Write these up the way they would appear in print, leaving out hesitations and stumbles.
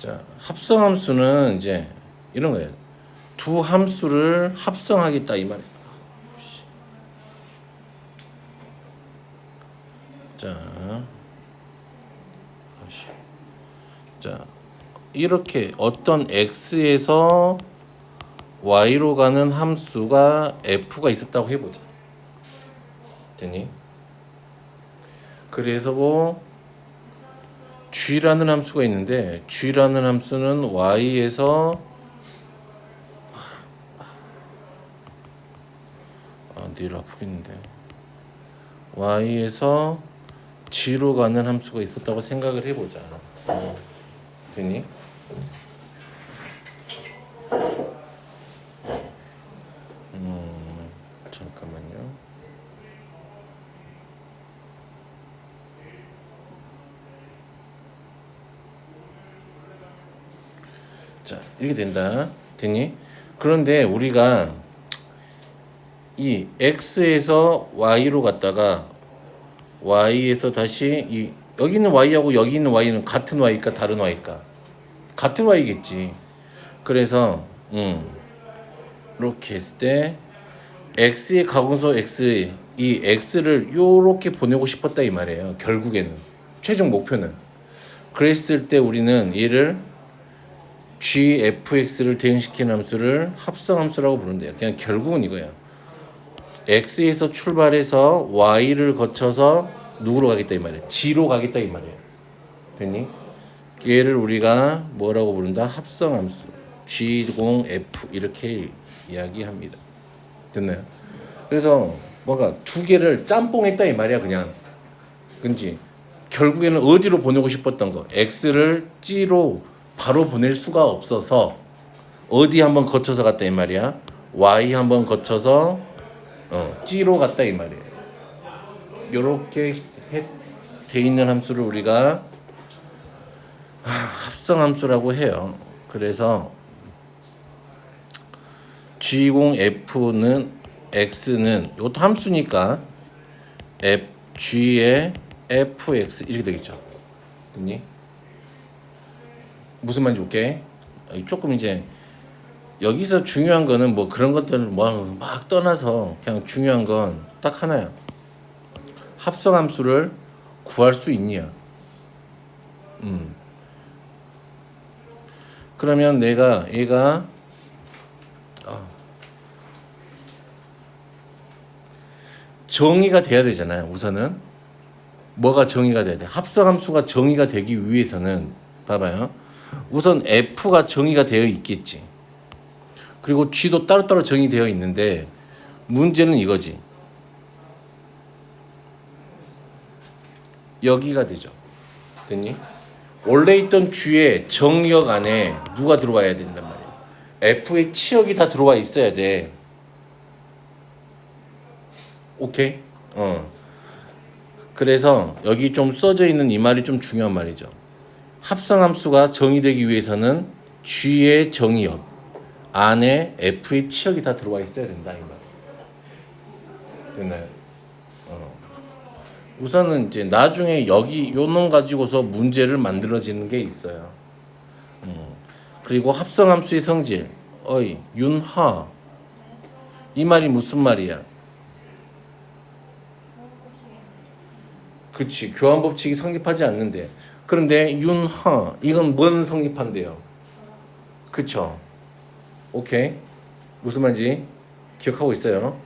자, 합성함수는 이제 이런 거예요. 두 함수를 합성하겠다 이 말이에요. 자, 자, 이렇게 어떤 x에서 y로 가는 함수가 f가 있었다고 해보자. 됐니? 그래서 뭐 g라는 함수가 있는데 g라는 함수는 y에서 늘 아프겠는데 y에서 g로 가는 함수가 있었다고 생각을 해보자. 됐니? 잠깐만요. 자, 이렇게 된다. 됐니? 그런데 우리가 이 x에서 y로 갔다가 y에서 다시 이 여기 있는 y하고 여기 있는 y는 같은 y일까 다른 y일까? 같은 y겠지. 그래서 이렇게 했을 때 x의 가분수 x 이 x를 요렇게 보내고 싶었다 이 말이에요. 결국에는 최종 목표는 그랬을 때 우리는 얘를 gfx를 대응시키는 함수를 합성함수라고 부른대요. 그냥 결국은 이거야. x에서 출발해서 y를 거쳐서 누구로 가겠다 이 말이에요. g로 가겠다 이 말이에요. 됐니? 얘를 우리가 뭐라고 부른다? 합성함수 g0f 이렇게 이야기합니다. 됐나요? 그래서 뭔가 두 개를 짬뽕했다 이 말이야 그냥. 그렇지? 결국에는 어디로 보내고 싶었던 거 x를 g로 바로 보낼 수가 없어서 어디 한번 거쳐서 갔다 이 말이야. y 한번 거쳐서 g로 갔다 이 말이에요. 요렇게 돼 있는 함수를 우리가 합성함수라고 해요. 그래서 G0F는 X는 이것도 함수니까 G의 FX 이렇게 되겠죠. 됐니? 무슨 말인지 볼게. 조금 이제 여기서 중요한 거는 뭐 그런 것들을 뭐 막 떠나서 그냥 중요한 건 딱 하나야. 합성함수를 구할 수 있냐. 그러면 내가 얘가 정의가 돼야 되잖아요. 우선은 뭐가 정의가 돼야 돼? 합성함수가 정의가 되기 위해서는 봐봐요. 우선 F가 정의가 되어 있겠지. 그리고 G도 따로따로 정의되어 있는데 문제는 이거지. 여기가 되죠. 됐니? 원래 있던 G의 정의역 안에 누가 들어와야 된단 말이야. F의 치역이 다 들어와 있어야 돼. 오케이? 그래서 여기 좀 써져 있는 이 말이 좀 중요한 말이죠. 합성함수가 정의되기 위해서는 G의 정의역 안에 F의 치역이 다 들어와 있어야 된다 이 말. 됐나요? 우선은 이제 나중에 여기 요 놈 가지고서 문제를 만들어지는 게 있어요. 그리고 합성함수의 성질, 윤하 이 말이 무슨 말이야? 그치, 교환법칙이 성립하지 않는데. 그런데 윤하 이건 뭔 성립한대요? 그쵸? 오케이. 무슨 말인지 기억하고 있어요.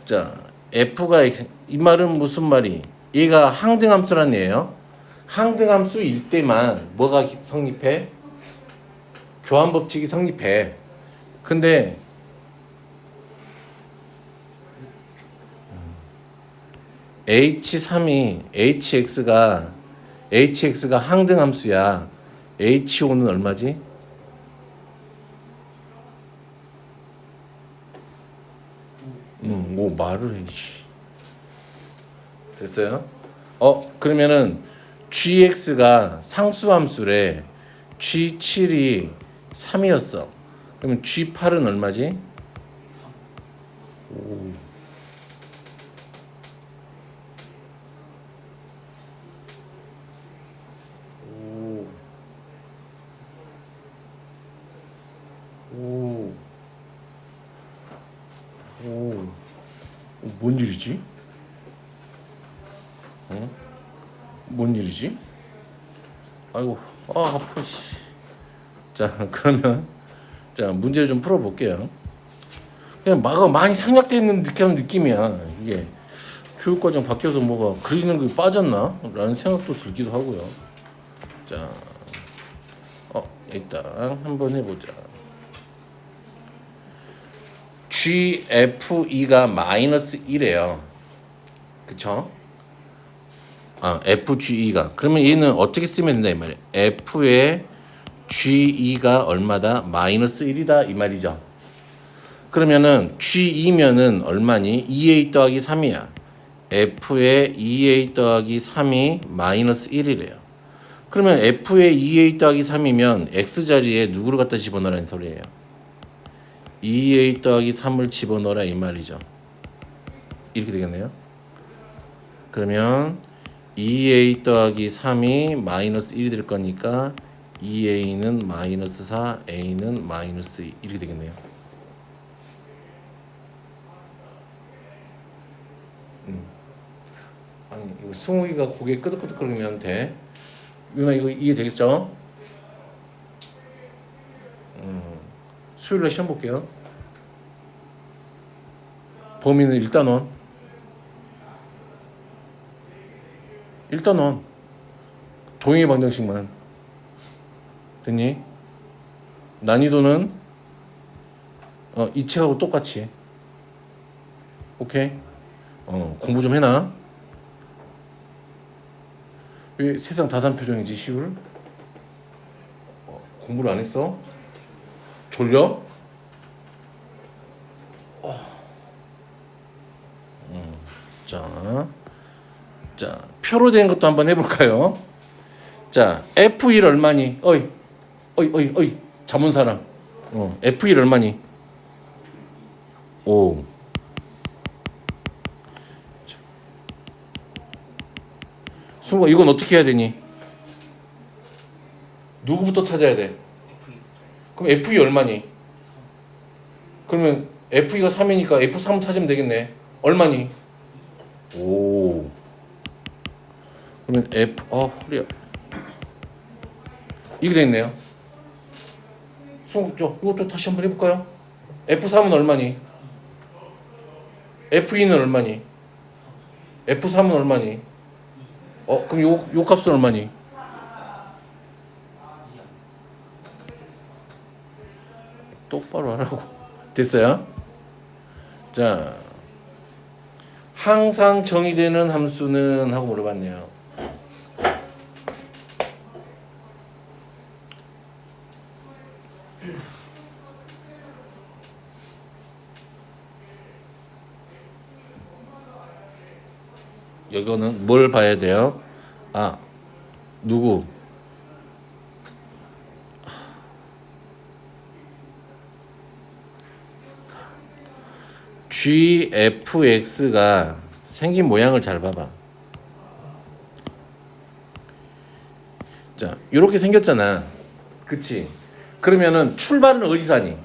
자, F가 이 말은 무슨 말이? 얘가 항등함수란 얘예요. 항등함수일 때만 뭐가 성립해? 교환법칙이 성립해. 근데 HX가 항등함수야. HO는 얼마지? 뭐 말을 해. 됐어요? 그러면은 GX가 상수함수래. G7이 3이었어. 그러면 G8은 얼마지? 뭔 일이지? 뭔 일이지? 아이고, 아파, 씨. 자, 그러면, 자, 문제를 좀 풀어볼게요. 그냥 막 많이 생략되어 있는 느낌이야. 이게 교육과정 바뀌어서 뭐가 그리는 게 빠졌나? 라는 생각도 들기도 하고요. 자, 일단 한번 해보자. GFE가 마이너스 1이에요. 그쵸? FGE가. 그러면 얘는 어떻게 쓰면 된다 이 말이에요. F의 GE가 얼마다? 마이너스 1이다 이 말이죠. 그러면은 GE면은 얼마니? 2A 더하기 3이야. F의 2A 더하기 3이 마이너스 1이래요. 그러면 F의 2A 더하기 3이면 X자리에 누구를 갖다 집어넣으라는 소리예요. 2A 더하기 3을 집어넣어라 이 말이죠. 이렇게 되겠네요. 그러면 2A 더하기 3이 마이너스 1이 될 거니까 2A는 마이너스 4, A는 마이너스 2 이렇게 되겠네요. 아니 이거 승욱이가 고개 끄덕끄덕거리면 돼. 유나 이거 이해되겠죠? 수요일날 시험 볼게요. 범위는 일단 동의 방정식만 됐니? 난이도는 이 책하고 똑같이. 오케이? 공부 좀 해놔. 왜 세상 다산 표정이지 시울? 공부를 안 했어? 졸려? 자, 표로 된 것도 한번 해볼까요? 자, F1 얼마니? 어이, 자문사랑. F1 얼마니? 5. 승우가 이건 어떻게 해야 되니? 누구부터 찾아야 돼? 그럼 F2 얼마니? 그러면 F2가 3이니까 F3 찾으면 되겠네. 얼마니? 5. 그러면 허리야. 이게 되겠네요. 이것도 다시 한번 해볼까요? F3은 얼마니? F2는 얼마니? F3은 얼마니? 그럼 요 값은 얼마니? 똑바로 하라고. 됐어요? 자, 항상 정의되는 함수는 하고 물어봤네요. 이거는 뭘 봐야 돼요? 누구? GFX가 생긴 모양을 잘 봐봐. 자, 이렇게 생겼잖아. 그치? 그러면은 출발은 어디서 하니?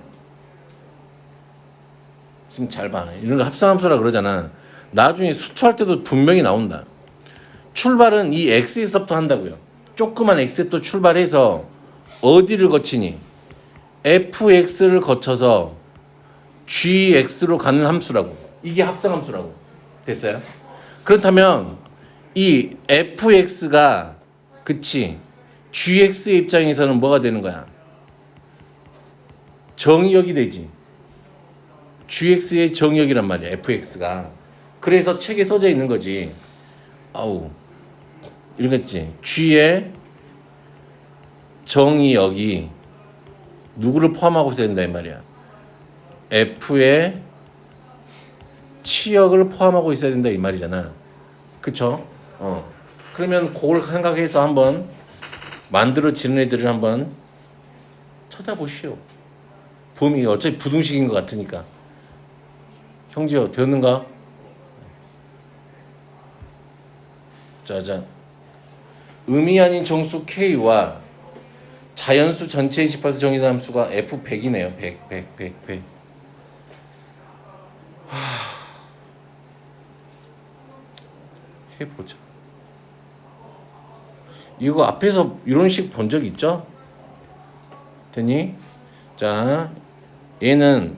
지금 잘 봐. 이런 거 합성함수라 그러잖아. 나중에 수투할 때도 분명히 나온다. 출발은 이 X에서부터 한다고요. 조그만 X부터 출발해서 어디를 거치니? FX를 거쳐서 GX로 가는 함수라고. 이게 합성함수라고. 됐어요? 그렇다면 이 FX가 그치? GX의 입장에서는 뭐가 되는 거야? 정의역이 되지. GX의 정의역이란 말이야. FX가. 그래서 책에 써져 있는 거지. 이러겠지. G의 정의역이 누구를 포함하고 있어야 된다 이 말이야. F의 치역을 포함하고 있어야 된다 이 말이잖아. 그쵸? 그러면 그걸 생각해서 한번 만들어지는 애들을 한번 찾아보시오. 범위 어차피 부등식인 것 같으니까. 형제요, 되었는가? 자. 의미 아닌 정수 K와 자연수 전체의 집합에서 정의된 함수가 F100이네요. 100. 해보자. 이거 앞에서 이런 식 본 적 있죠? 됐니? 자, 얘는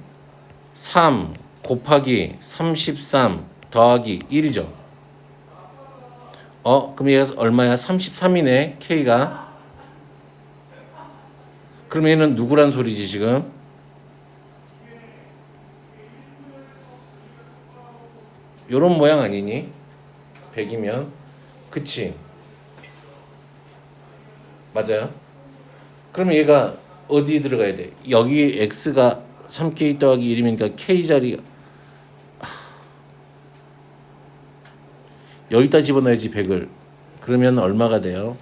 3 곱하기 33 더하기 1이죠. 그럼 얘가 얼마야? 33이네, K가. 그럼 얘는 누구란 소리지, 지금? 요런 모양 아니니? 100이면. 그치? 맞아요? 그러면 얘가 어디에 들어가야 돼? 여기 X가 3K 더하기 1이니까 K자리 여기다 집어넣어야지 100을. 그러면 얼마가 돼요?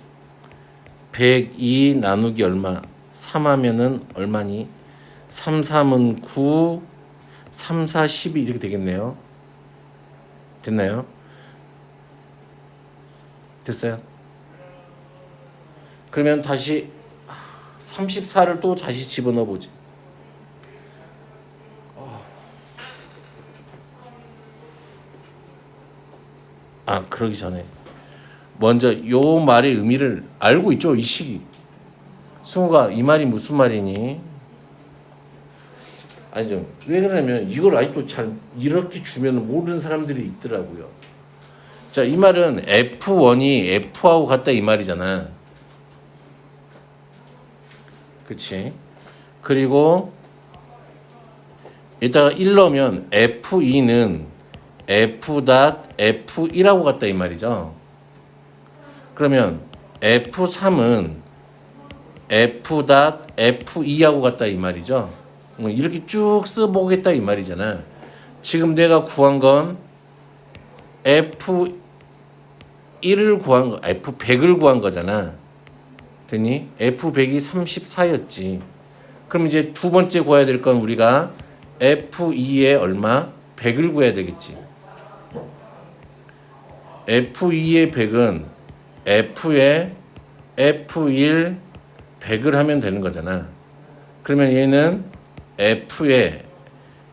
102 나누기 얼마? 3 하면은 얼마니? 3, 3은 9, 3, 4, 12 이렇게 되겠네요. 됐나요? 됐어요? 그러면 다시 34를 또 다시 집어넣어 보지. 그러기 전에 먼저 요 말의 의미를 알고 있죠, 이 시기. 승우가 이 말이 무슨 말이니? 아니죠. 왜 그러냐면 이걸 아직도 잘 이렇게 주면 모르는 사람들이 있더라고요. 자, 이 말은 F1이 F하고 같다 이 말이잖아. 그치? 그리고 이따가 1 넣으면 F2는 F.F1하고 같다 이 말이죠. 그러면 F3은 F.F2하고 같다 이 말이죠. 이렇게 쭉 써보겠다 이 말이잖아. 지금 내가 구한 건 F1을 구한 거, F100을 구한 거잖아. 됐니? F100이 34였지. 그럼 이제 두 번째 구해야 될 건 우리가 F2의 얼마? 100을 구해야 되겠지. F2의 100은 F의 F1 100을 하면 되는 거잖아. 그러면 얘는 F의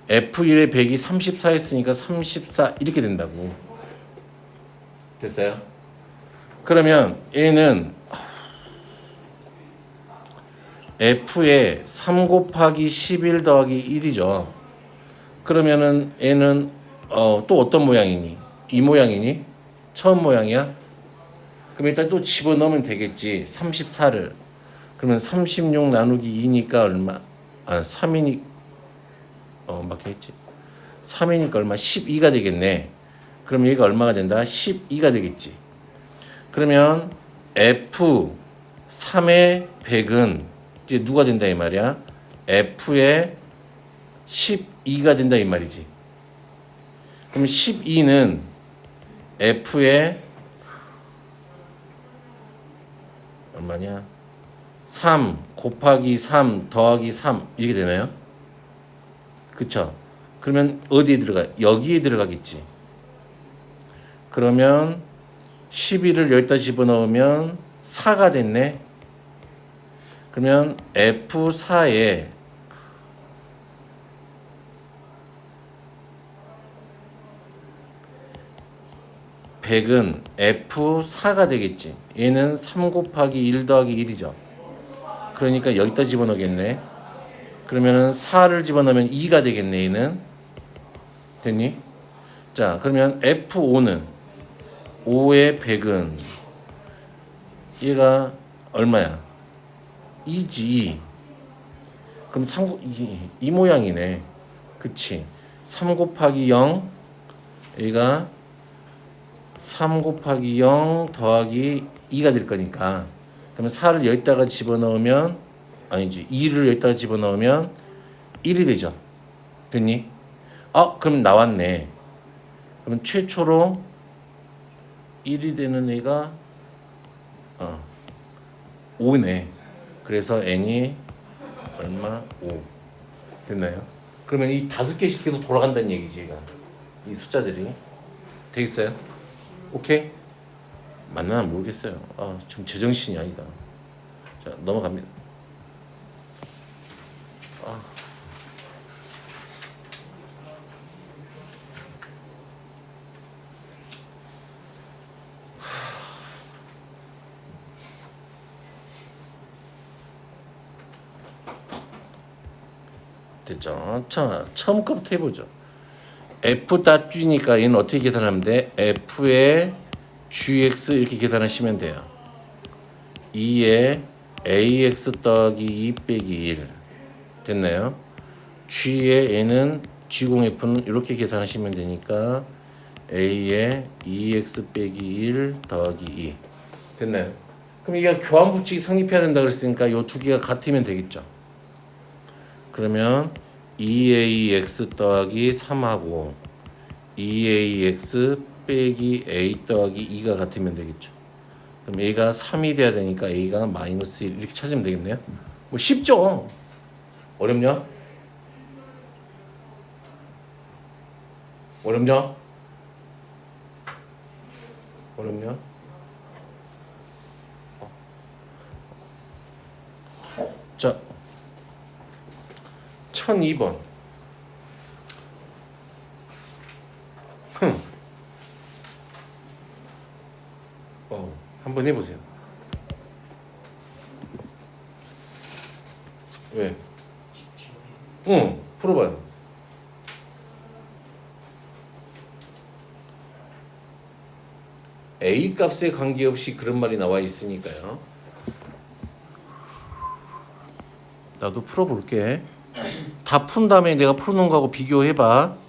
F1의 100이 34였으니까 34 이렇게 된다고. 됐어요? 그러면 얘는 F의 3 곱하기 11 더하기 1이죠. 그러면은 얘는 또 어떤 모양이니? 이 모양이니? 처음 모양이야? 그럼 일단 또 집어넣으면 되겠지. 34를. 그러면 36 나누기 2니까 얼마? 3이니 맞겠지. 3이니까 얼마? 12가 되겠네. 그럼 얘가 얼마가 된다? 12가 되겠지. 그러면 F3의 100은 이제 누가 된다 이 말이야? F의 12가 된다 이 말이지. 그럼 12는 F의 얼마냐? 3 곱하기 3 더하기 3 이렇게 되나요? 그쵸? 그러면 어디에 들어가? 여기에 들어가겠지. 그러면 12를 여기다 집어넣으면 4가 됐네. 그러면 F4에 백은 F4가 되겠지. 얘는 3 곱하기 1 더하기 1이죠. 그러니까 여기다 집어넣겠네. 그러면은 4를 집어넣으면 2가 되겠네. 얘는 됐니? 자, 그러면 F5는 5의 100은 얘가 얼마야? 2지. 그럼 이 모양이네. 그치? 3 곱하기 0 얘가 3 곱하기 0 더하기 2가 될 거니까. 그러면 4를 여기다가 집어넣으면 아니지. 2를 여기다가 집어넣으면 1이 되죠. 됐니? 그럼 나왔네. 그럼 최초로 1이 되는 애가 5네. 그래서 n이 얼마? 5. 됐나요? 그러면 이 5개씩 계속 돌아간다는 얘기지, 얘가. 이 숫자들이. 되겠어요? 오케이? 맞나 모르겠어요. 지금 제정신이 아니다. 자, 넘어갑니다. 됐죠? 자, 처음 거부터 해보죠. f.g니까 얘는 어떻게 계산하면 돼? f의 gx 이렇게 계산하시면 돼요. 2에 ax 더하기 2 빼기 1 됐나요? g의 얘는 g0f는 이렇게 계산하시면 되니까 a에 2x 빼기 1 더하기 2 됐나요? 그럼 이게 교환법칙이 성립해야 된다 그랬으니까 이 두 개가 같으면 되겠죠. 그러면 2ax 더하기 3하고 2ax 빼기 a 더하기 2가 같으면 되겠죠. 그럼 a가 3이 돼야 되니까 a가 마이너스 1 이렇게 찾으면 되겠네요. 뭐 쉽죠? 어렵냐? 어렵냐? 어렵냐? 자, 1002번. 한번 해보세요. 왜? 풀어봐요. A 값에 관계없이 그런 말이 나와 있으니까요. 나도 풀어볼게. 다 푼 다음에 내가 풀어놓은 거하고 비교해봐.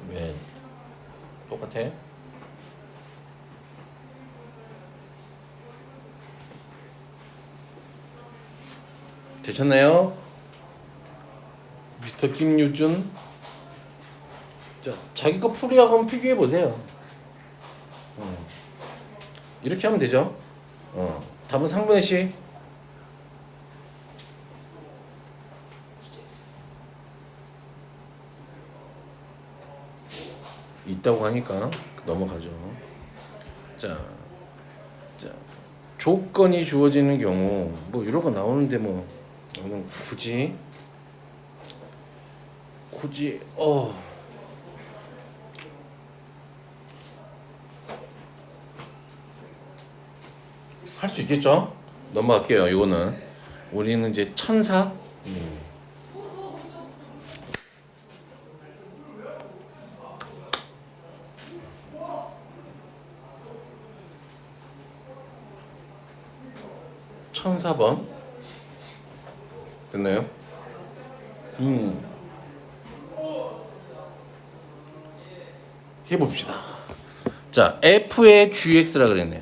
왜? 똑같아? 되셨나요? 미스터 김유준. 자, 자기 거 풀이하고 한번 비교해 보세요. 이렇게 하면 되죠. 답은 상분의 시. 있다고 하니까 넘어가죠. 자, 조건이 주어지는 경우 뭐 이런 거 나오는데 뭐 굳이 할 수 있겠죠? 넘어갈게요. 이거는 우리는 이제 천사. 1004번 됐나요? 해봅시다. 자, f의 gx라 그랬네요.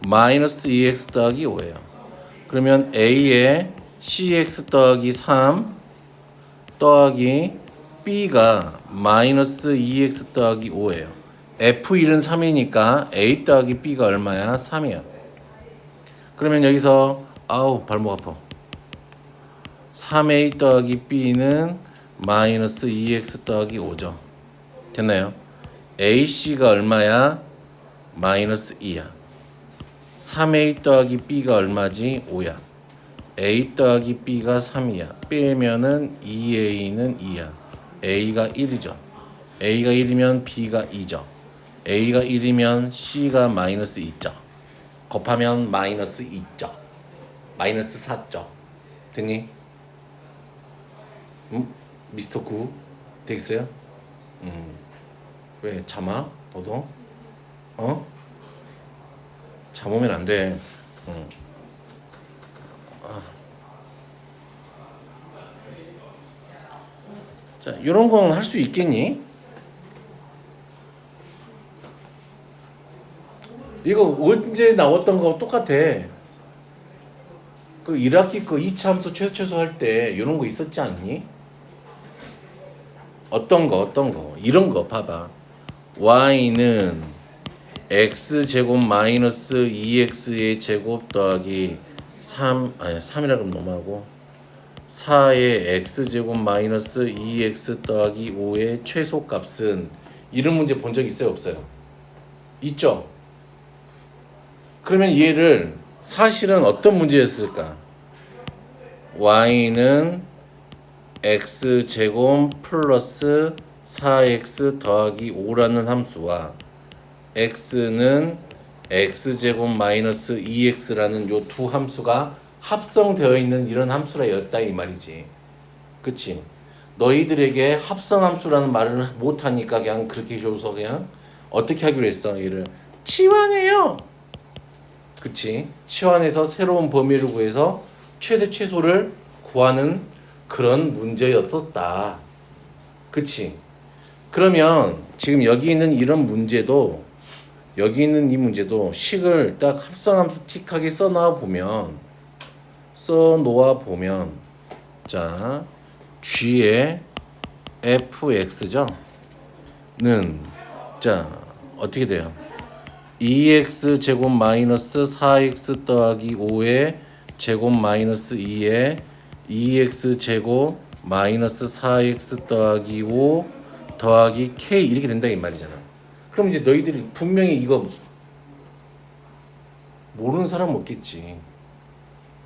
마이너스 2x 더하기 5예요. 그러면 a의 cx 더하기 3 더하기 b가 마이너스 2x 더하기 5예요. f1은 3이니까 a 더하기 b가 얼마야? 3이야. 그러면 여기서 아우 발목 아파. 3a 더하기 b는 마이너스 2x 더하기 5죠. 됐나요? ac가 얼마야? 마이너스 2야. 3a 더하기 b가 얼마지? 5야. a 더하기 b가 3이야. 빼면은 2a는 2야. a가 1이죠. a가 1이면 b가 2죠. a가 1이면 c가 마이너스 2죠. 곱하면 마이너스 2죠. 마이너스 4죠. 됐니? 미스터 구 되겠어요? 왜 참아? 너도? 참으면 안 돼. 자, 이런 건 할 수 있겠니? 이거 언제 나왔던 거 똑같아. 그 1학기 거 2차 함수 최소 할 때 이런 거 있었지 않니? 어떤 거 이런 거 봐봐. y는 x제곱 마이너스 2x의 제곱 더하기 3이라 그러면 너무하고 4의 x제곱 마이너스 2x 더하기 5의 최소값은 이런 문제 본 적 있어요? 없어요? 있죠? 그러면 얘를 사실은 어떤 문제였을까? y는 x제곱 플러스 4x 더하기 5라는 함수와 x는 x제곱 마이너스 2x라는 요 두 함수가 합성되어 있는 이런 함수라 였다 이 말이지. 그치? 너희들에게 합성함수라는 말을 못하니까 그냥 그렇게 줘서 그냥 어떻게 하기로 했어? 얘를 치환해요. 그치? 치환해서 새로운 범위를 구해서 최대 최소를 구하는 그런 문제였었다. 그치? 그러면 지금 여기 있는 이런 문제도 여기 있는 이 문제도 식을 딱 합성함수 틱하게 써놓아 보면 자 g의 fx죠 는 자 어떻게 돼요? 2x 제곱 마이너스 4x 더하기 5의 제곱 마이너스 2의 2x 제곱 마이너스 4x 더하기 5 더하기 k 이렇게 된다 이 말이잖아. 그럼 이제 너희들이 분명히 이거 모르는 사람 없겠지.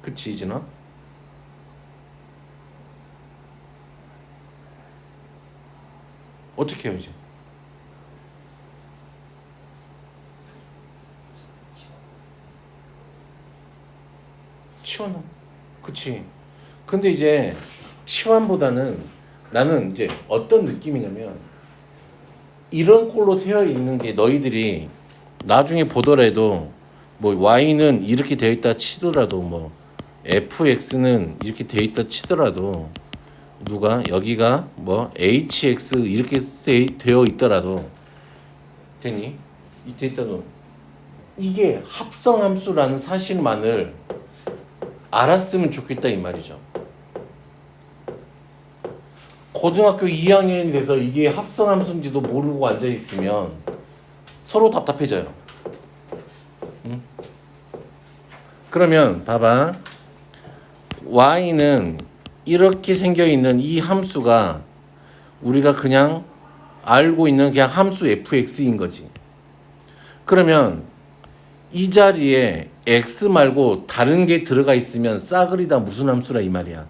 그치 이진아? 어떻게 해요 이제? 치환. 그치. 근데 이제 치환보다는 나는 이제 어떤 느낌이냐면 이런 꼴로 되어 있는 게 너희들이 나중에 보더라도 뭐 y는 이렇게 되어 있다 치더라도 뭐 fx는 이렇게 되어 있다 치더라도 누가 여기가 뭐 hx 이렇게 되어 있더라도 되니? 이 되어 있다도 이게 합성함수라는 사실만을 알았으면 좋겠다 이 말이죠. 고등학교 2학년이 돼서 이게 합성함수인지도 모르고 앉아있으면 서로 답답해져요. 응? 그러면 봐봐. y는 이렇게 생겨있는 이 함수가 우리가 그냥 알고 있는 그냥 함수 fx인 거지. 그러면 이 자리에 x 말고 다른 게 들어가 있으면 싸그리 다 무슨 함수라 이 말이야.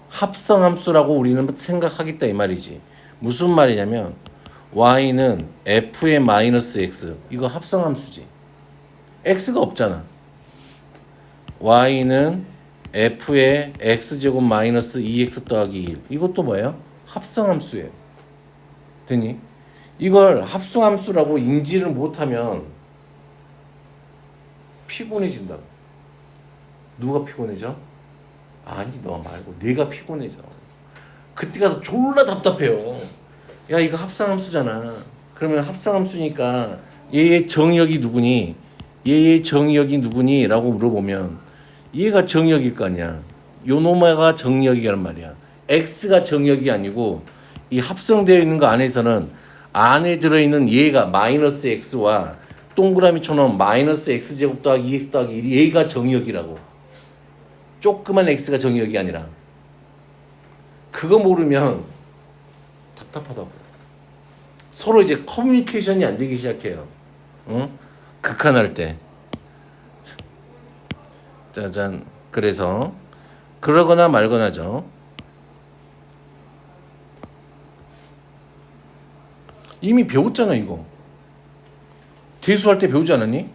합성함수라고 우리는 생각하겠다 이 말이지. 무슨 말이냐면 y는 f의 마이너스 x 이거 합성함수지. x가 없잖아. y는 f의 x제곱 마이너스 2x 더하기 1 이것도 뭐예요? 합성함수예요. 되니? 이걸 합성함수라고 인지를 못하면 피곤해진다. 누가 피곤해져? 아니 너 말고 내가 피곤해져. 그때 가서 졸라 답답해요. 야 이거 합성함수잖아. 그러면 합성함수니까 얘의 정의역이 누구니? 얘의 정의역이 누구니? 라고 물어보면 얘가 정의역일 거 아니야. 요 노마가 정의역이란 말이야. x가 정의역이 아니고 이 합성되어 있는 거 안에서는 안에 들어있는 얘가 마이너스 x와 동그라미처럼 마이너스 x제곱 더하기 2x 더하기 1이 얘가 정의역이라고. 조그만 x가 정의역이 아니라. 그거 모르면 답답하다고. 서로 이제 커뮤니케이션이 안 되기 시작해요. 응? 극한할 때. 짜잔. 그래서 그러거나 말거나죠. 이미 배웠잖아 이거. 대수할 때 배우지 않았니?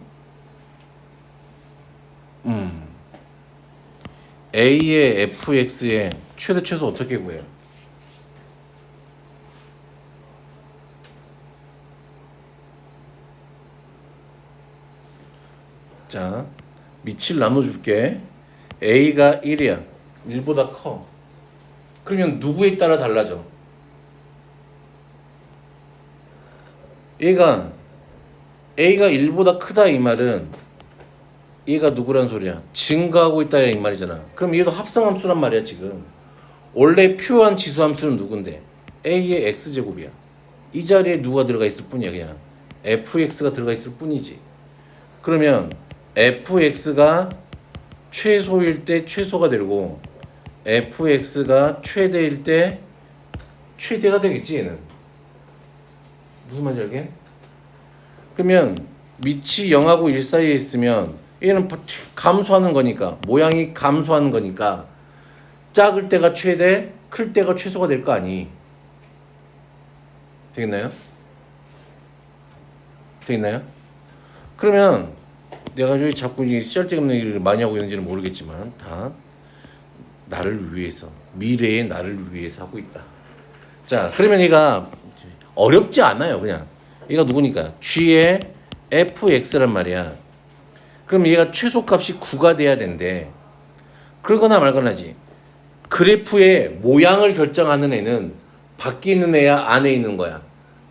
A의 fx의 최대 최소 어떻게 구해요? 자, 밑을 나눠줄게. A가 1이야. 1보다 커. 그러면 누구에 따라 달라져? A가 1보다 크다 이 말은 얘가 누구란 소리야? 증가하고 있다 이 말이잖아. 그럼 얘도 합성함수란 말이야 지금. 원래 표현 지수함수는 누군데? A의 x제곱이야. 이 자리에 누가 들어가 있을 뿐이야 그냥. fx가 들어가 있을 뿐이지. 그러면 fx가 최소일 때 최소가 되고 fx가 최대일 때 최대가 되겠지 얘는. 무슨 말인지 알게? 그러면 밑이 0하고 1 사이에 있으면 얘는 감소하는 거니까 모양이 감소하는 거니까 작을 때가 최대 클 때가 최소가 될 거 아니. 되겠나요? 되겠나요? 그러면 내가 왜 자꾸 쓸데없는 일을 많이 하고 있는지는 모르겠지만 다 나를 위해서 미래의 나를 위해서 하고 있다. 자 그러면 얘가 어렵지 않아요. 그냥 얘가 누구니까 G의 fx란 말이야. 그럼 얘가 최소값이 9가 돼야 된대. 그러거나 말거나지. 그래프의 모양을 결정하는 애는 밖에 있는 애야 안에 있는 거야.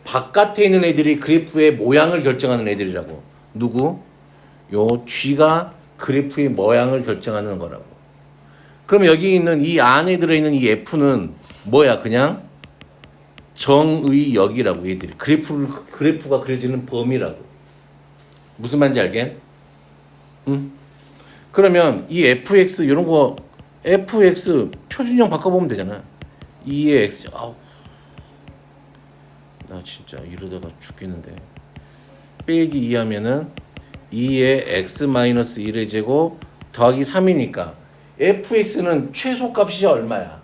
바깥에 있는 애들이 그래프의 모양을 결정하는 애들이라고. 누구? 요 G가 그래프의 모양을 결정하는 거라고. 그럼 여기 있는 이 안에 들어있는 이 F는 뭐야? 그냥 정의역이라고 얘들이. 그래프가 그려지는 범위라고. 무슨 말인지 알게? 응? 그러면 이 fx 이런 거 fx 표준형 바꿔보면 되잖아. 2의 x. 아우. 나 진짜 이러다가 죽겠는데. 빼기 2 하면은 2의 x-1의 제곱 더하기 3이니까 fx는 최소값이 얼마야?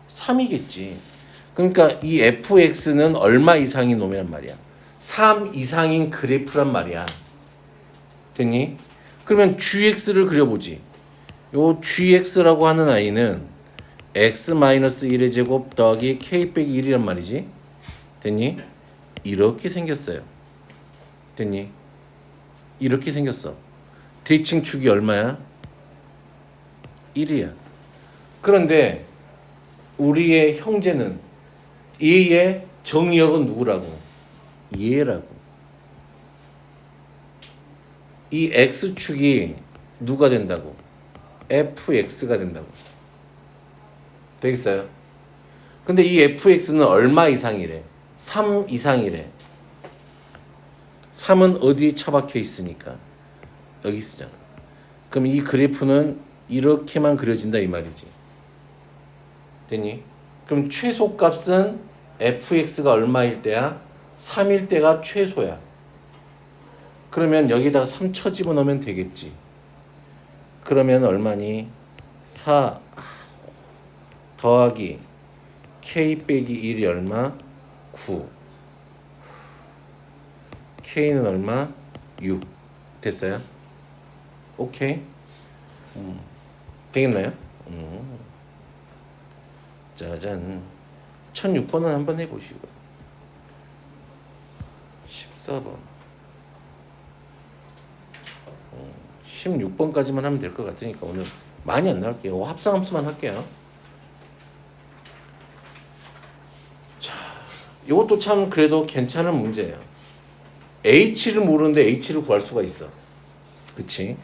3이겠지. 그러니까 이 fx는 얼마 이상인 놈이란 말이야. 3 이상인 그래프란 말이야. 됐니? 그러면 gx를 그려보지. 요 gx라고 하는 아이는 x-1의 제곱 더하기 k 빼기 1이란 말이지. 됐니? 이렇게 생겼어요. 됐니? 이렇게 생겼어. 대칭축이 얼마야? 1이야. 그런데 우리의 형제는 얘의 정의역은 누구라고? 얘라고. 이 x축이 누가 된다고? fx가 된다고. 되겠어요? 근데 이 fx는 얼마 이상이래? 3 이상이래. 3은 어디에 처박혀 있으니까? 여기 쓰잖아. 그럼 이 그래프는 이렇게만 그려진다 이 말이지. 됐니? 그럼 최소값은 fx가 얼마일 때야? 3일 때가 최소야. 그러면 여기다가 3 쳐집어넣으면 되겠지. 그러면 얼마니? 4 더하기 k 빼기 1이 얼마? 9. k는 얼마? 6. 됐어요? 오케이? 되겠나요? 짜잔. 1006번은 한번 해보시고. 14번. 16번까지만 하면 될 것 같으니까 오늘 많이 안 나올게요. 합성함수만 할게요. 자, 이것도 참 그래도 괜찮은 문제예요. h를 모르는데 h를 구할 수가 있어. 그치?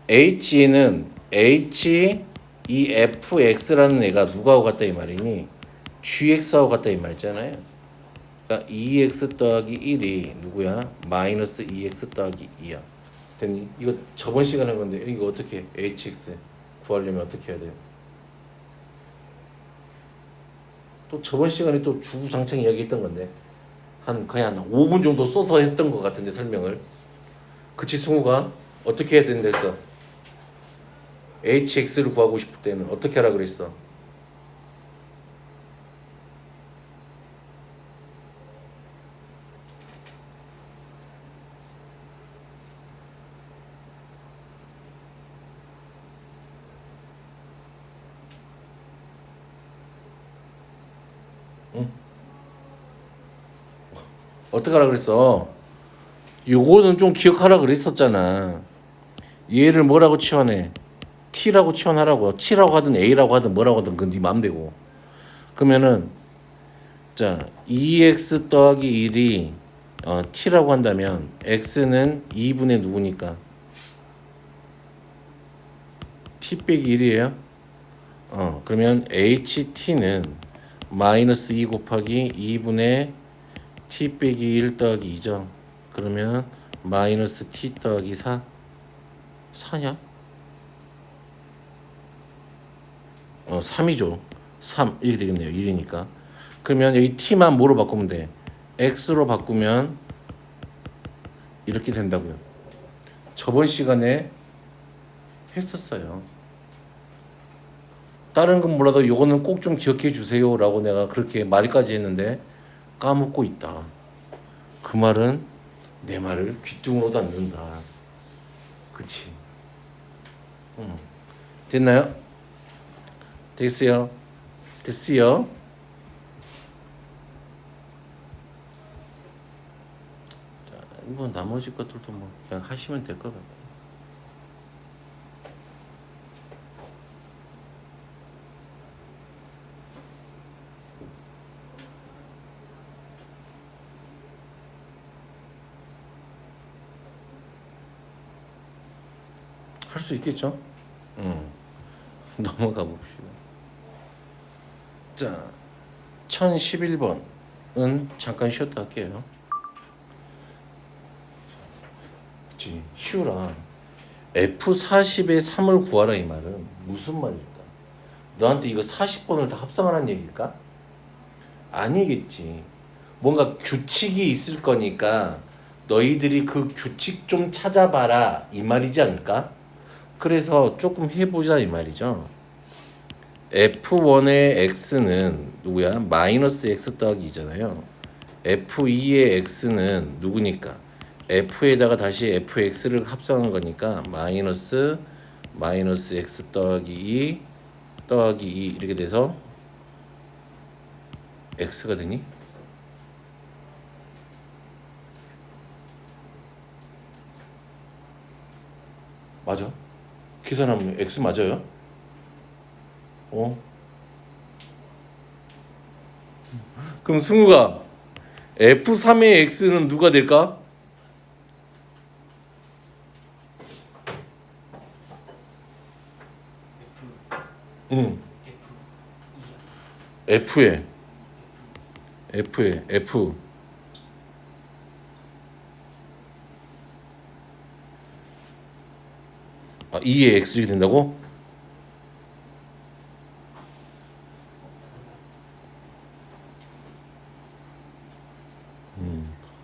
h는 h 이 fx라는 애가 누구하고 같다 이 말이니? gx하고 같다 이 말이잖아요. 그러니까 2x 더하기 1이 누구야? 마이너스 2x 더하기 2야. 됐니? 이거 저번 시간에 한 건데 이거 어떻게 hx 구하려면 어떻게 해야 돼요? 또 저번 시간에 또 주구장창 이야기했던 건데 거의 한 5분 정도 써서 했던 것 같은데 설명을. 그치 승우가 어떻게 해야 된다 했어? hx를 구하고 싶을 때는 어떻게 하라 그랬어? 어떻게 하라 그랬어? 요거는 좀 기억하라 그랬었잖아. 얘를 뭐라고 치환해? t라고 치환하라고. t라고 하든 a라고 하든 뭐라고 하든 그건 네 맘대고. 그러면은 자 2x 더하기 1이 t라고 한다면 x는 2분의 누구니까? t 빼기 1이에요. 그러면 ht는 마이너스 2 곱하기 2분의 t 빼기 1 더하기 2죠. 그러면 마이너스 t 더하기 4냐? 3이죠. 3 이렇게 되겠네요. 1이니까. 그러면 여기 t만 뭐로 바꾸면 돼? x로 바꾸면 이렇게 된다고요. 저번 시간에 했었어요. 다른 건 몰라도 요거는 꼭 좀 기억해 주세요 라고 내가 그렇게 말까지 했는데 까먹고 있다. 그 말은 내 말을 귀뚱으로도 안 든다. 그치? 됐나요? 됐어요? 됐어요? 자, 뭐 나머지 것들도 뭐 그냥 하시면 될 것 같아요. 할 수 있겠죠? 넘어가 봅시다. 자, 1011번은 잠깐 쉬었다 할게요. 그치, 쉬우라. F40의 3을 구하라 이 말은 무슨 말일까? 너한테 이거 40번을 다 합성하라는 얘기일까? 아니겠지. 뭔가 규칙이 있을 거니까 너희들이 그 규칙 좀 찾아봐라 이 말이지 않을까? 그래서 조금 해보자 이 말이죠. F1의 x는 누구야? 마이너스 x 더하기 2잖아요. F2의 x는 누구니까? F에다가 다시 fx를 합성한 거니까 마이너스 x 더하기 2 더하기 2 이렇게 돼서 x가 되니? 맞아? 계산하면 x 맞아요? 그럼 승우가 F3의 x는 누가 될까? 응. F에 F 2의 x이 된다고?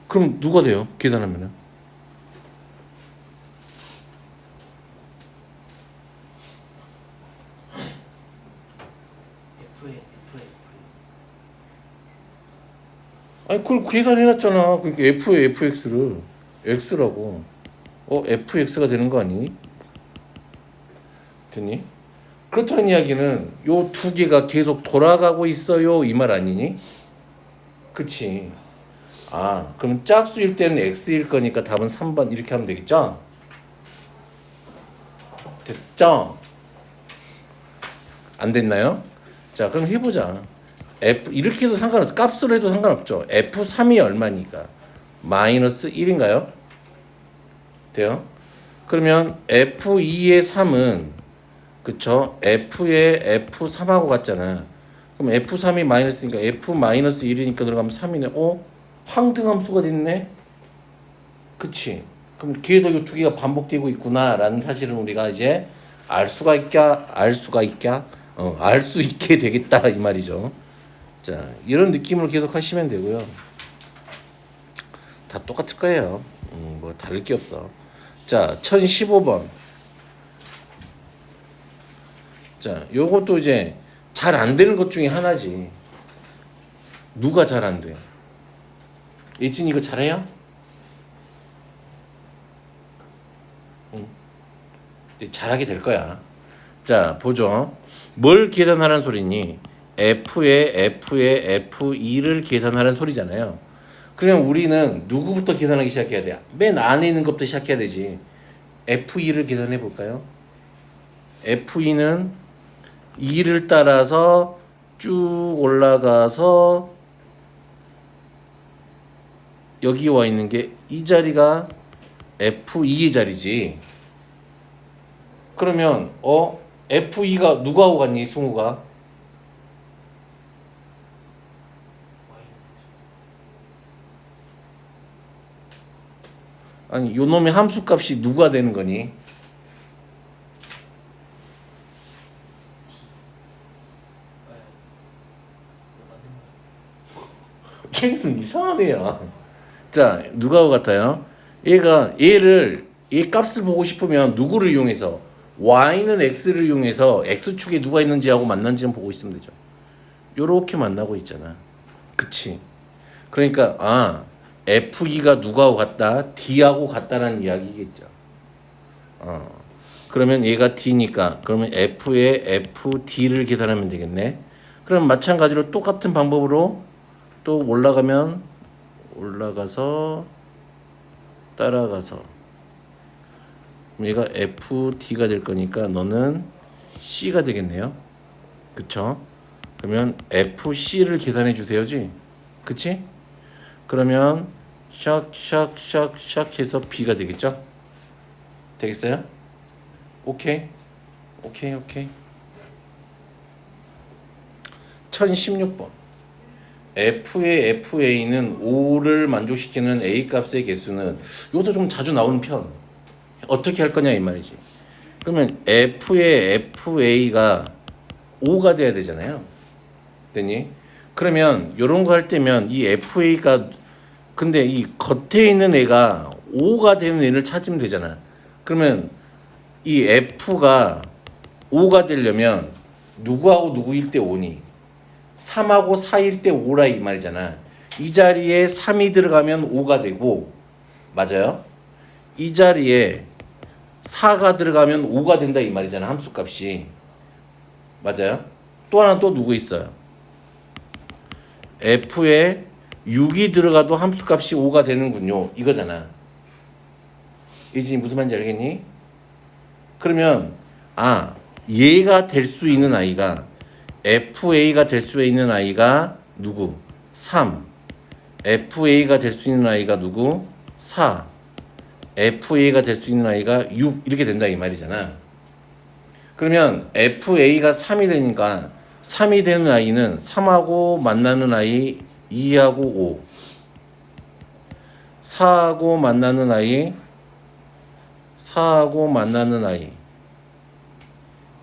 그럼 누가 돼요? 계산하면은 아니 그걸 계산해놨잖아. 그러니까 F에 fx를 x라고 fx가 되는 거 아니니? 됐니? 그렇다는 이야기는 요 두 개가 계속 돌아가고 있어요 이 말 아니니? 그치? 그럼 짝수일 때는 x일 거니까 답은 3번 이렇게 하면 되겠죠? 됐죠? 안 됐나요? 자 그럼 해보자. F 이렇게 해도 상관없어. 값으로 해도 상관없죠. F3이 얼마니까? 마이너스 1인가요? 돼요? 그러면 F2의 3은 그쵸? F에 F3하고 같잖아. 그럼 F3이 마이너스니까 F-1이니까 들어가면 3이네. 황등함수가 됐네? 그치? 그럼 뒤에서 이 두 개가 반복되고 있구나라는 사실은 우리가 이제 알 수 있게 되겠다 이 말이죠. 자, 이런 느낌으로 계속 하시면 되고요. 다 똑같을 거예요. 뭐 다를 게 없어. 자, 1015번. 자, 요것도 이제 잘 안 되는 것 중에 하나지. 누가 잘 안 돼? 예진 이거 잘해요? 잘하게 될 거야. 자, 보죠. 뭘 계산하라는 소리니? F에 F2를 계산하라는 소리잖아요. 그러면 우리는 누구부터 계산하기 시작해야 돼? 맨 안에 있는 것부터 시작해야 되지. F2를 계산해 볼까요? F2는 2를 따라서 쭉 올라가서 여기 와 있는 게 이 자리가 F2의 자리지. 그러면 F2가 누가 하고 갔니? 승우가? 아니 요 놈의 함수값이 누가 되는 거니? 쟤는 이상한 애야. 자, 누가 하고 같아요? 얘 값을 보고 싶으면 누구를 이용해서 y는 x를 이용해서 x축에 누가 있는지 하고 만난지는 보고 있으면 되죠. 요렇게 만나고 있잖아. 그치? 그러니까 F2가 누가하고 같다? D하고 같다라는 이야기겠죠. 그러면 얘가 D니까 그러면 F에 FD를 계산하면 되겠네. 그럼 마찬가지로 똑같은 방법으로 또 올라가서 따라가서 얘가 FD가 될 거니까 너는 C가 되겠네요. 그쵸? 그러면 FC를 계산해 주세요지. 그치? 그러면 샥샥샥샥 해서 B가 되겠죠? 되겠어요? 오케이. 1016번. F의 FA는 5를 만족시키는 A 값의 개수는 이것도 좀 자주 나오는 편. 어떻게 할 거냐 이 말이지. 그러면 F의 FA가 5가 돼야 되잖아요. 됐니? 그러면 이런 거 할 때면 이 FA가 근데 이 겉에 있는 애가 5가 되는 애를 찾으면 되잖아. 그러면 이 F가 5가 되려면 누구하고 누구일 때 5니? 3하고 4일 때 5라 이 말이잖아. 이 자리에 3이 들어가면 5가 되고 맞아요? 이 자리에 4가 들어가면 5가 된다 이 말이잖아. 함수값이. 맞아요? 또 하나 또 누구 있어요? F에 6이 들어가도 함수값이 5가 되는군요. 이거잖아. 이제 무슨 말인지 알겠니? 그러면 얘가 될 수 있는 아이가 FA가 될 수 있는 아이가 누구? 3. FA가 될 수 있는 아이가 누구? 4. FA가 될 수 있는 아이가 6 이렇게 된다 이 말이잖아. 그러면 FA가 3이 되니까 3이 되는 아이는 3하고 만나는 아이 2하고 5 4하고 만나는 아이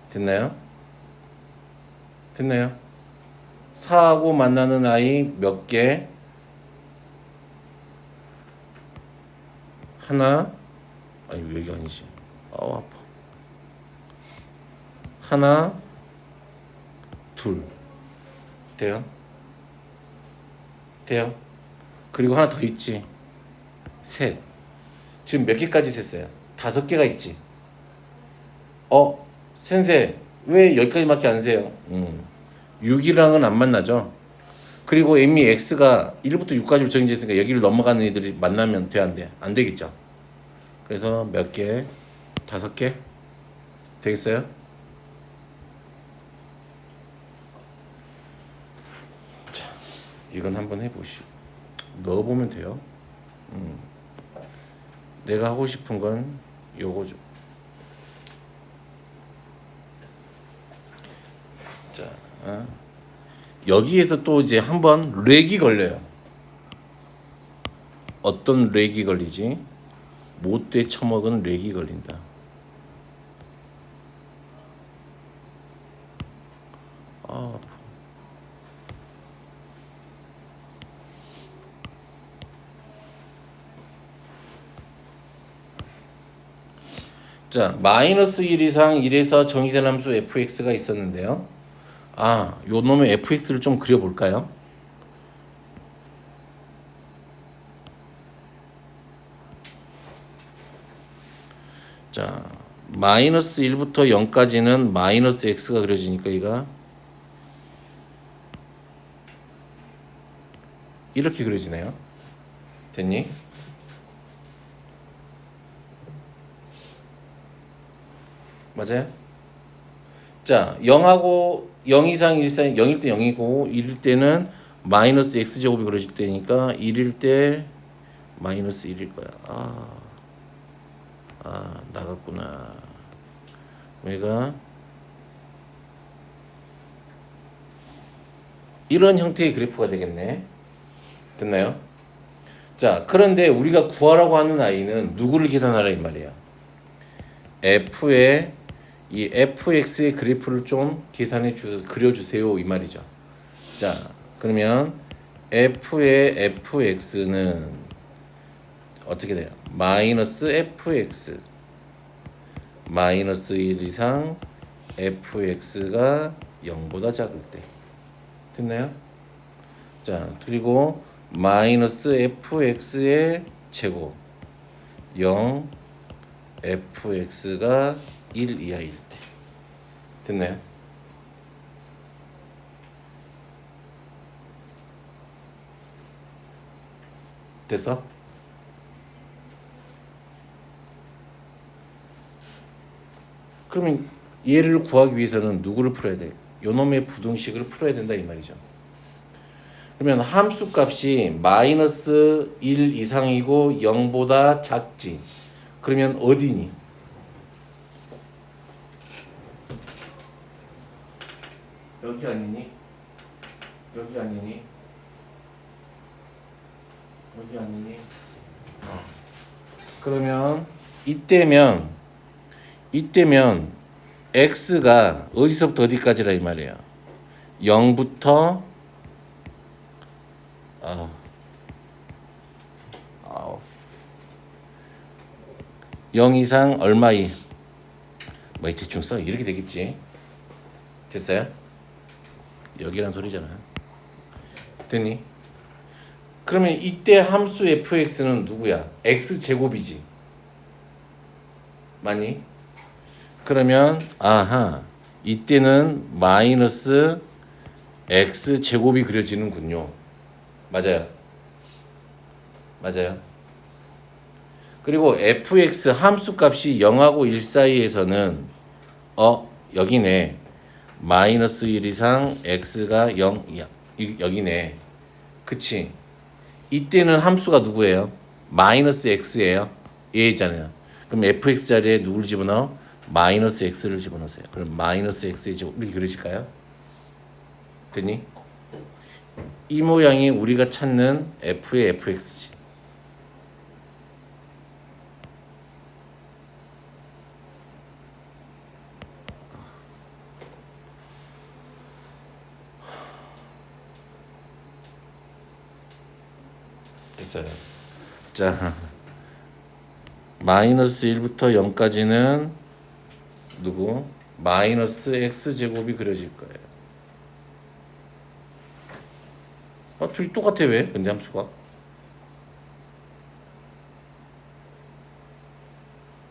됐나요? 4하고 만나는 아이 몇 개? 하나 여기 아니지. 아파. 하나 둘 돼요? 그리고 하나 더 있지. 셋. 지금 몇 개까지 셌어요? 5개가 있지. 센세 왜 여기까지밖에 안 세요? 6이랑은 안 만나죠. 그리고 이미 x가 1부터 6까지로 정해져 있으니까 여기를 넘어가는 애들이 만나면 돼, 안 돼? 안 되겠죠. 그래서 몇 개? 5개? 되겠어요? 자, 이건 한번 해보시오. 넣어보면 돼요. 내가 하고 싶은 건 요거죠. 여기에서 또 이제 한번 렉이 걸려요. 어떤 렉이 걸리지? 못돼 처먹은 렉이 걸린다. 아, 자, 마이너스 1 이상 1에서 정의된 함수 fx가 있었는데요. 아, 요 놈의 fx를 좀 그려볼까요? 자, 마이너스 1부터 0까지는 마이너스 x가 그려지니까 이가 이렇게 그려지네요. 됐니? 맞아요? 자, 0하고 0 이상 1 사이 0일 때 0이고 1일 때는 마이너스 x제곱이 그려질 때니까 1일 때 마이너스 1일 거야. 나갔구나. 얘가 이런 형태의 그래프가 되겠네. 됐나요? 자, 그런데 우리가 구하라고 하는 아이는 누구를 계산하라 이 말이야. f의 이 fx의 그래프를 좀 그려주세요 이 말이죠. 자, 그러면 f의 fx는 어떻게 돼요? 마이너스 fx 마이너스 1 이상 fx가 0보다 작을 때 됐나요? 자, 그리고 마이너스 fx의 제곱 0 fx가 1 이하일 때 됐나요? 됐어? 그러면 얘를 구하기 위해서는 누구를 풀어야 돼? 요놈의 부등식을 풀어야 된다 이 말이죠. 그러면 함수 값이 마이너스 1 이상이고 0보다 작지. 그러면 어디니? 여기 아니니? 여기 아니니? 여기 아니니? 그러면 이때면 x가 어디서부터 어디까지라 이 말이에요. 0부터 0 이상 얼마이? 뭐 대충 써 이렇게 되겠지. 됐어요? 여기란 소리잖아. 됐니? 그러면 이때 함수 fx는 누구야? x 제곱이지. 맞니? 그러면 이때는 마이너스 x 제곱이 그려지는군요. 맞아요. 맞아요. 그리고 fx 함수 값이 0하고 1 사이에서는 여기네. 마이너스 1 이상 x가 0 여기네. 그치? 이때는 함수가 누구예요? 마이너스 x예요. 얘잖아요. 그럼 fx 자리에 누굴 집어넣어? 마이너스 x를 집어넣으세요. 그럼 마이너스 x의 제곱 이렇게 그려질까요? 됐니? 이 모양이 우리가 찾는 f의 fx지. 됐어요. 자, 마이너스 1부터 0까지는 누구? 마이너스 x제곱이 그려질 거예요. 둘이 똑같아 왜? 근데 함수가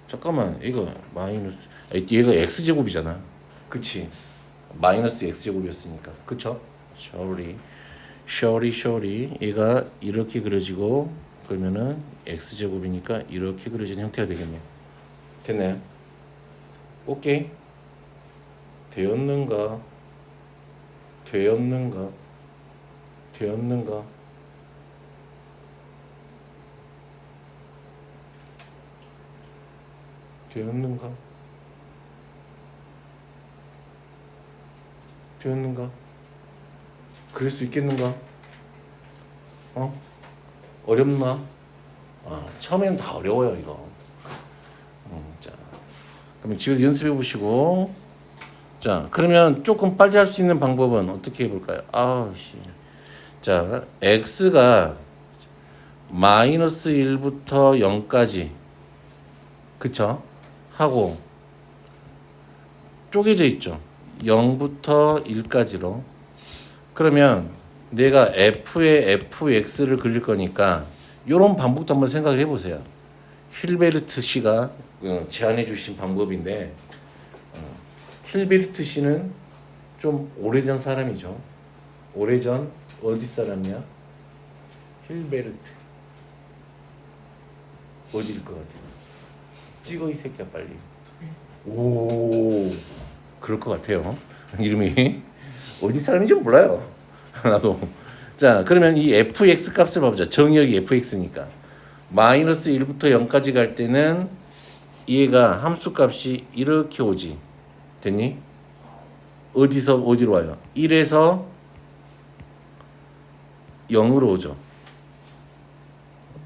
잠깐만 이거 마이너스 얘가 x제곱이잖아. 그치? 마이너스 x제곱이었으니까 그쵸? 쇼리 얘가 이렇게 그려지고 그러면은 x제곱이니까 이렇게 그려지는 형태가 되겠네요. 됐나요? 오케이. 되었는가? 되었는가? 되었는가? 되었는가? 되었는가? 그럴 수 있겠는가? 어렵나? 처음에는 다 어려워요 이거. 자, 그러면 집에서 연습해 보시고. 자, 그러면 조금 빨리 할 수 있는 방법은 어떻게 해볼까요? 자, x가 마이너스 1부터 0까지, 그쵸? 하고 쪼개져 있죠. 0부터 1까지로. 그러면 내가 f에 fx를 그릴 거니까 이런 방법도 한번 생각을 해보세요. 힐베르트 씨가 제안해 주신 방법인데, 힐베르트 씨는 좀 오래전 사람이죠. 오래전 어디 사람이야? 힐베르트 어디일 것 같아? 찍어 이 새끼야 빨리. 오, 그럴 것 같아요. 이름이 어디 사람인지 몰라요. 나도. 자, 그러면 이 fx 값을 봐보자. 정의역이 fx니까 마이너스 1부터 0까지 갈 때는 얘가 함수 값이 이렇게 오지. 됐니? 어디서 어디로 와요? 1에서 0으로 오죠.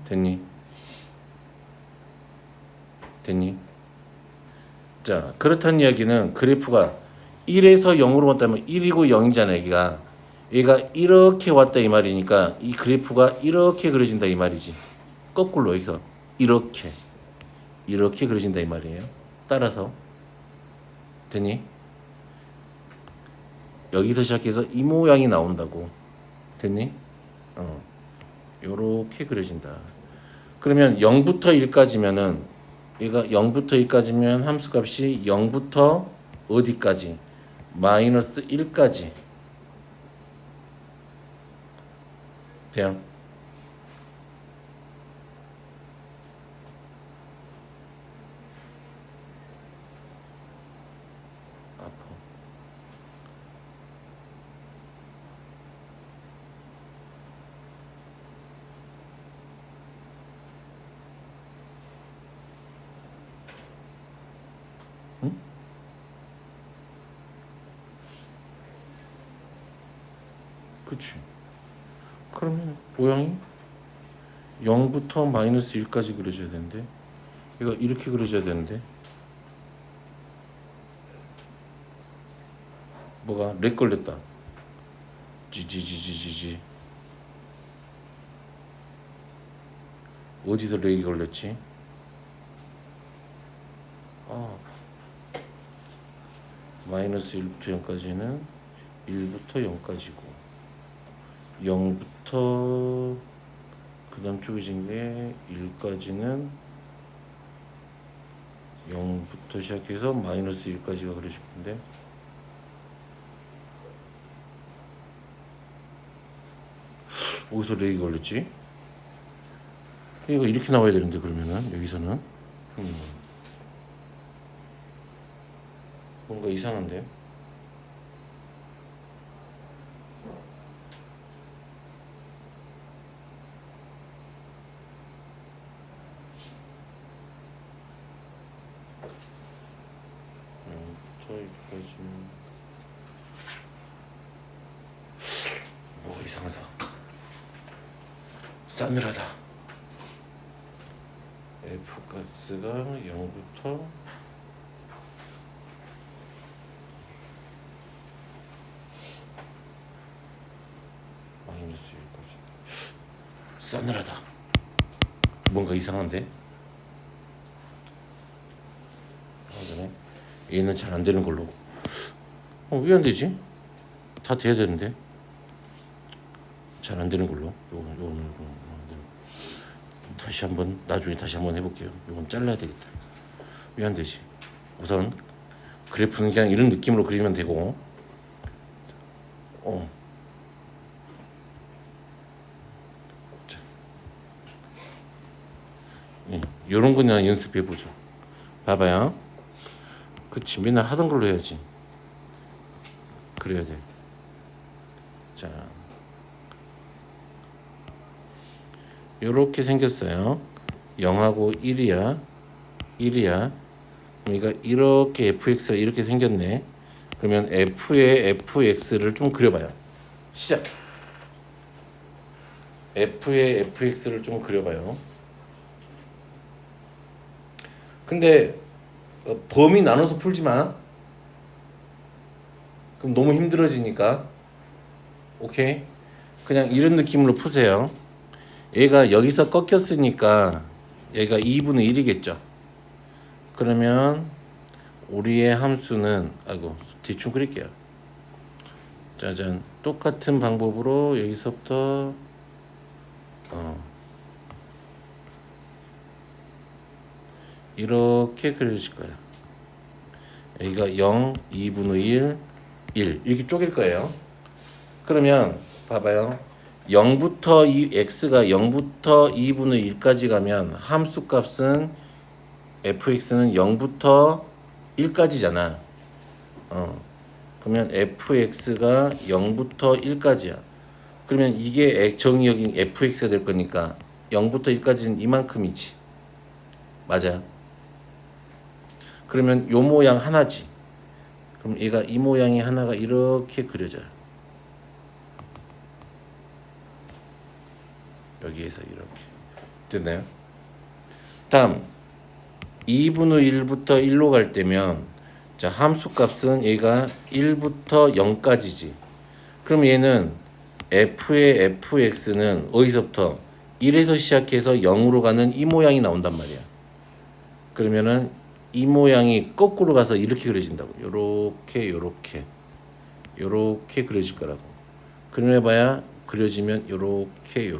됐니? 됐니? 자, 그렇다는 이야기는 그래프가 1에서 0으로 왔다면 1이고 0이잖아. 얘가 이렇게 왔다 이 말이니까 이 그래프가 이렇게 그려진다 이 말이지. 거꾸로 여기서 이렇게 그려진다 이 말이에요. 따라서 됐니? 여기서 시작해서 이 모양이 나온다고. 됐니? 요렇게 그려진다. 그러면 0부터 1까지면은 얘가 0부터 1까지면 함수값이 0부터 어디까지? 마이너스 1까지. 돼요? 아파. 응? 그치. 그러면 모양이 0부터 마이너스 1까지 그려져야 되는데 이거 이렇게 그려져야 되는데 뭐가 렉 걸렸다. 지지지지지지. 어디서 렉이 걸렸지? 마이너스 1부터 0까지는 1부터 0까지고 0부터 그 다음 쪼개진 게 1까지는 0부터 시작해서 마이너스 1까지가 그려질 건데 어디서 렉이 걸렸지? 이거 이렇게 나와야 되는데 그러면은 여기서는 뭔가 이상한데? 여기까지는 뭐가 이상하다. 싸늘하다. f값가 0부터 마이너스 1까지. 싸늘하다. 뭔가 이상한데? 그러네. 얘는 잘 안 되는 걸로. 왜 안 되지? 다 돼야 되는데. 잘 안 되는 걸로. 요거는 다시 한번 나중에 다시 한번 해볼게요. 요건 잘라야 되겠다. 왜 안 되지? 우선 그래프는 그냥 이런 느낌으로 그리면 되고. 요런 거 그냥 연습해 보죠. 봐봐요. 그치, 맨날 하던 걸로 해야지. 그래야 돼. 자, 요렇게 생겼어요. 0하고 1이야. 그러니까 이렇게 fx가 이렇게 생겼네. 그러면 f의 fx를 좀 그려봐요. 시작. f의 fx를 좀 그려봐요. 근데 범위 나눠서 풀지 마. 그럼 너무 힘들어지니까. 오케이? 그냥 이런 느낌으로 푸세요. 얘가 여기서 꺾였으니까 얘가 2분의 1이겠죠. 그러면 우리의 함수는 대충 그릴게요. 짜잔. 똑같은 방법으로 여기서부터 이렇게 그려질 거예요. 여기가 0, 2분의 1, 1 이렇게 쪼갤 거예요. 그러면 봐봐요. 0부터 x가 0부터 2분의 1까지 가면 함수 값은 fx는 0부터 1까지잖아. 그러면 fx가 0부터 1까지야. 그러면 이게 정의역인 fx가 될 거니까 0부터 1까지는 이만큼이지. 맞아요. 그러면 요 모양 하나지. 그럼 얘가 이 모양이 하나가 이렇게 그려져요. 여기에서 이렇게. 됐나요? 다음 2분의 1부터 1로 갈 때면 자 함수 값은 얘가 1부터 0까지지. 그럼 얘는 f의 fx는 어디서부터 1에서 시작해서 0으로 가는 이 모양이 나온단 말이야. 그러면은 이 모양이 거꾸로 가서 이렇게 그려진다고. 요렇게 그려질 거라고. 그려봐야 그려지면 요렇게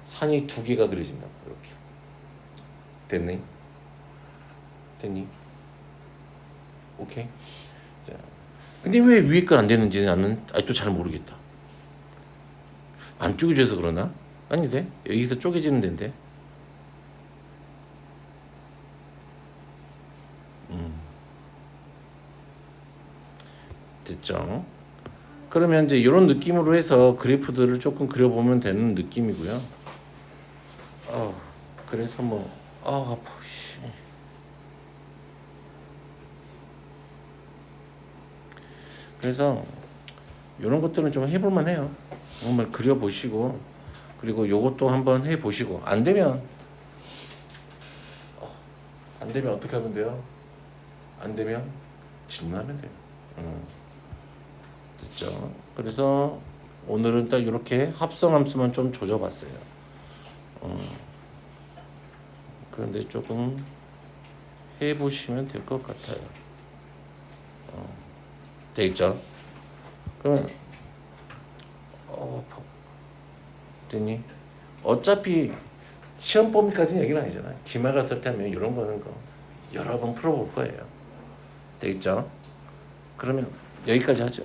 산이 두 개가 그려진다고. 이렇게. 됐니? 오케이. 자, 근데 왜 위에 건 안 되는지 나는 아직도 잘 모르겠다. 안 쪼개져서 그러나? 아닌데 여기서 쪼개지는 데인데. 됐죠? 그러면 이제 이런 느낌으로 해서 그래프들을 조금 그려보면 되는 느낌이고요. 그래서 아파. 그래서 이런 것들은 좀 해볼만 해요. 정말 그려보시고 그리고 요것도 한번 해보시고 안 되면 어떻게 하면 돼요? 안 되면 질문하면 돼요. 됐죠? 그래서 오늘은 딱 이렇게 합성함수만 좀 조져봤어요. 그런데 조금 해보시면 될 것 같아요. 되겠죠? 그러면 됐니? 어차피 시험 범위까지는 얘기는 아니잖아. 기말 어떻게 하면 이런 거는 여러 번 풀어볼 거예요. 되겠죠? 그러면 여기까지 하죠.